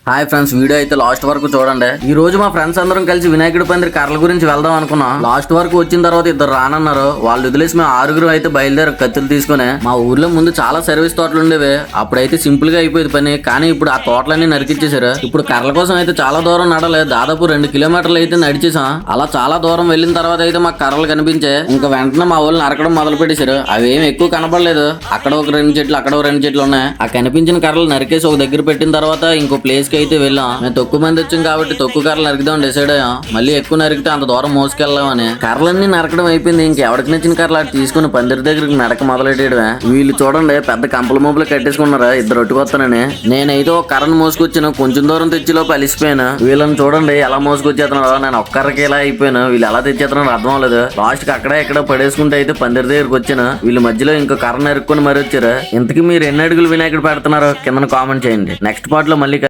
Hi friends, video అయితే last వరకు చూడండి. ఈ రోజు మా ఫ్రెండ్స్ అందరం కలిసి వినాయకుడి పందిరి కర్రల గురించి వెళ్దాం అనుకున్నాం. లాస్ట్ వరకు వచ్చిన తర్వాత ఇద్దరు రానన్నారు. వాళ్ళు వదిలేసి మేము ఆరుగురు అయితే బయలుదేరి కత్తులు తీసుకుని. మా ఊర్లో ముందు చాలా సర్వీస్ తోటలు ఉండేవి. అప్పుడైతే సింపుల్ గా అయిపోయేది పని. కానీ ఇప్పుడు ఆ తోటలన్నీ నరికిచ్చేసారు. ఇప్పుడు కర్రల కోసం అయితే చాలా దూరం నడలే, దాదాపు 2 కిలోమీటర్లు అయితే నడిచేసాం. అలా చాలా దూరం వెళ్ళిన తర్వాత అయితే మాకు కర్రలు కనిపించే. ఇంకా వెంటనే మా ఊళ్ళని నరకడం మొదలు పెట్టేశారు. అవి ఏమి ఎక్కువ కనపడలేదు. అక్కడ ఒక 2 చెట్లు, అక్కడ ఒక 2 చెట్లు ఉన్నాయి. ఆ కనిపించిన కర్రలు నరికేసి ఒక దగ్గర పెట్టిన తర్వాత ఇంకో ప్లేస్ కి అయితే వెళ్ళాం. మేము తక్కువ మంది వచ్చాం కాబట్టి తక్కువ కర్రలు నరికిదాం డిసైడ్ అయ్యాం. మళ్ళీ ఎక్కువ నరికితే అంత దూరం మోసుకెళ్ళామని. కర్రలన్నీ నరకడం అయిపోయింది. ఇంకెవరికి నచ్చిన కర్రలు అటు తీసుకుని పందిరి దగ్గరికి నడక మొదలెట్టేయడమే. వీళ్ళు చూడండి, పెద్ద కంపల మోపులు కట్టేసుకున్నారా ఇద్దరు ఒట్టుకొస్తానని. నేనైతే ఒక కర్రను మోసుకొచ్చాను. కొంచెం దూరం తెచ్చిలోపు అలిసిపోయాను. వీళ్ళని చూడండి ఎలా మోసుకొచ్చేస్తున్నారో. నేను ఒక్కరికి ఇలా అయిపోయాను. వీళ్ళు ఎలా తెచ్చేస్తున్నారో అర్థం అవ్వలేదు. లాస్ట్ కి అక్కడ ఇక్కడ పడేసుకుంటే అయితే పందిరి దగ్గరికి వచ్చాను. వీళ్ళ మధ్యలో ఇంకో కర్ర నరుక్కొని మరి వచ్చారు. ఇంతకీ మీరు ఎన్ని అడుగులు వినాయకుడు పెడుతున్నారో కింద కామెంట్ చేయండి. నెక్స్ట్ పార్ట్ లో మళ్ళీ